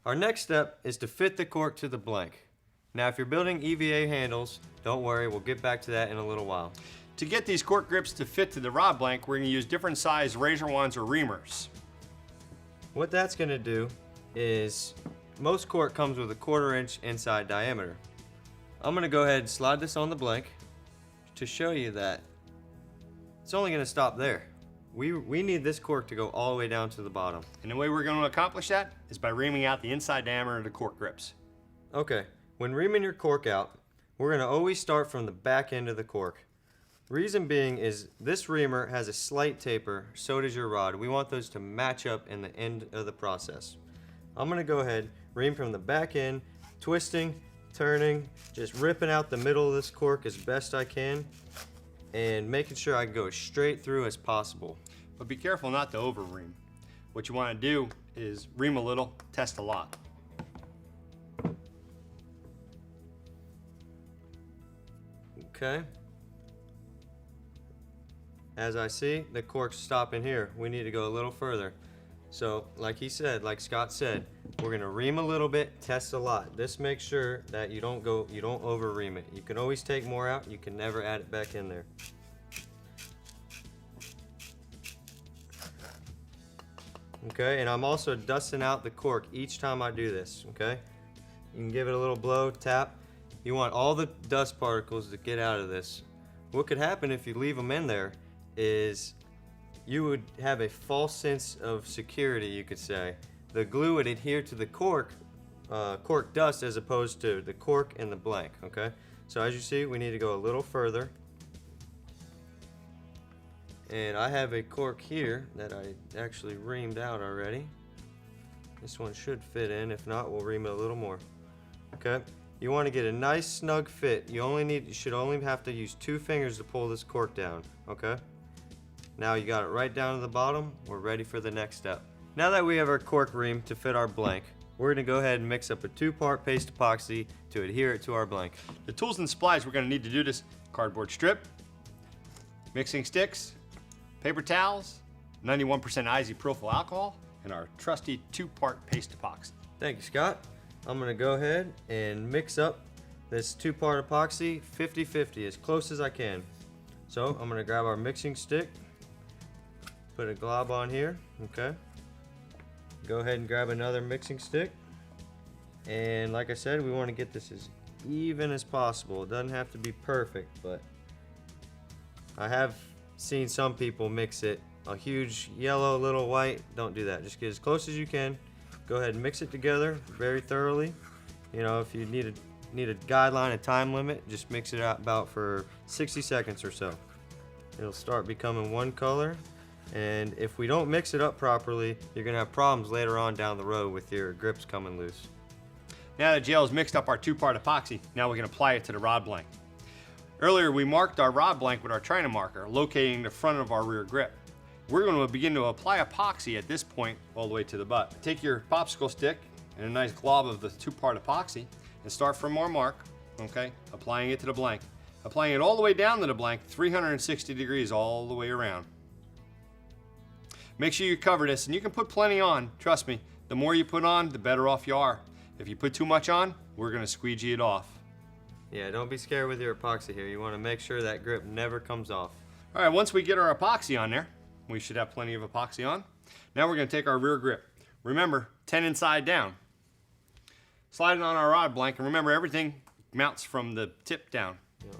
Our next step is to fit the cork to the blank. Now if you're building EVA handles, don't worry, we'll get back to that in a little while. To get these cork grips to fit to the rod blank, we're going to use different size razor wands or reamers. What that's going to do is, most cork comes with a 1/4 inch inside diameter. I'm going to go ahead and slide this on the blank to show you that it's only going to stop there. We need this cork to go all the way down to the bottom. And the way we're going to accomplish that is by reaming out the inside diameter of the cork grips. Okay, when reaming your cork out, we're going to always start from the back end of the cork. Reason being is this reamer has a slight taper, so does your rod. We want those to match up in the end of the process. I'm going to go ahead, ream from the back end, twisting, turning, just ripping out the middle of this cork as best I can, and making sure I can go as straight through as possible. But be careful not to over ream. What you want to do is ream a little, test a lot. Okay. As I see, the cork's stopping here. We need to go a little further. So, like he said, like Scott said, we're gonna ream a little bit, test a lot. This makes sure that you don't over ream it. You can always take more out, you can never add it back in there. Okay, and I'm also dusting out the cork each time I do this, okay? You can give it a little blow, tap. You want all the dust particles to get out of this. What could happen if you leave them in there is you would have a false sense of security, you could say. The glue would adhere to the cork dust as opposed to the cork and the blank, okay? So as you see, we need to go a little further. And I have a cork here that I actually reamed out already. This one should fit in, if not, we'll ream it a little more. Okay, you want to get a nice snug fit. You should only have to use 2 fingers to pull this cork down, okay? Now you got it right down to the bottom, we're ready for the next step. Now that we have our cork ream to fit our blank, we're going to go ahead and mix up a 2-part paste epoxy to adhere it to our blank. The tools and supplies we're going to need to do this: cardboard strip, mixing sticks, paper towels, 91% isopropyl alcohol, and our trusty 2-part paste epoxy. Thank you, Scott. I'm going to go ahead and mix up this 2-part epoxy 50-50 as close as I can. So I'm going to grab our mixing stick, put a glob on here, okay? Go ahead and grab another mixing stick. And like I said, we want to get this as even as possible. It doesn't have to be perfect, but I have seen some people mix it a huge yellow, little white. Don't do that. Just get as close as you can. Go ahead and mix it together very thoroughly. You know, if you need a guideline, a time limit, just mix it out about for 60 seconds or so. It'll start becoming one color, and if we don't mix it up properly, you're gonna have problems later on down the road with your grips coming loose. Now that gel has mixed up our 2-part epoxy, now we can apply it to the rod blank. Earlier we marked our rod blank with our China marker, locating the front of our rear grip. We're going to begin to apply epoxy at this point all the way to the butt. Take your popsicle stick and a nice glob of the 2-part epoxy and start from our mark, okay, applying it to the blank. Applying it all the way down to the blank, 360 degrees all the way around. Make sure you cover this, and you can put plenty on. Trust me, the more you put on, the better off you are. If you put too much on, we're going to squeegee it off. Yeah, don't be scared with your epoxy here. You want to make sure that grip never comes off. All right, once we get our epoxy on there, we should have plenty of epoxy on. Now we're going to take our rear grip. Remember, 10 inside down. Slide it on our rod blank, and remember, everything mounts from the tip down. Yep.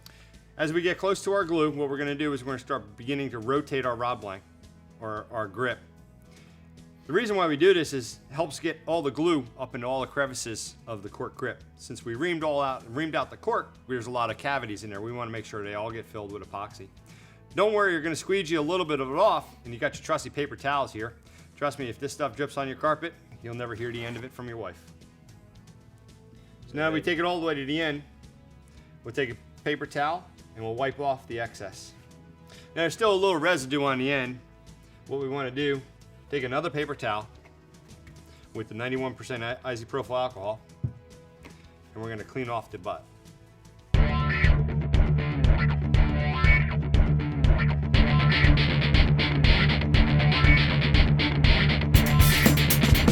As we get close to our glue, what we're going to do is we're going to start beginning to rotate our rod blank, or our grip. The reason why we do this is it helps get all the glue up into all the crevices of the cork grip. Since we reamed out the cork, there's a lot of cavities in there. We want to make sure they all get filled with epoxy. Don't worry, you're going to squeegee a little bit of it off, and you got your trusty paper towels here. Trust me, if this stuff drips on your carpet, you'll never hear the end of it from your wife. So now we take it all the way to the end. We'll take a paper towel and we'll wipe off the excess. Now there's still a little residue on the end. What we want to do, take another paper towel with the 91% isopropyl alcohol, and we're going to clean off the butt.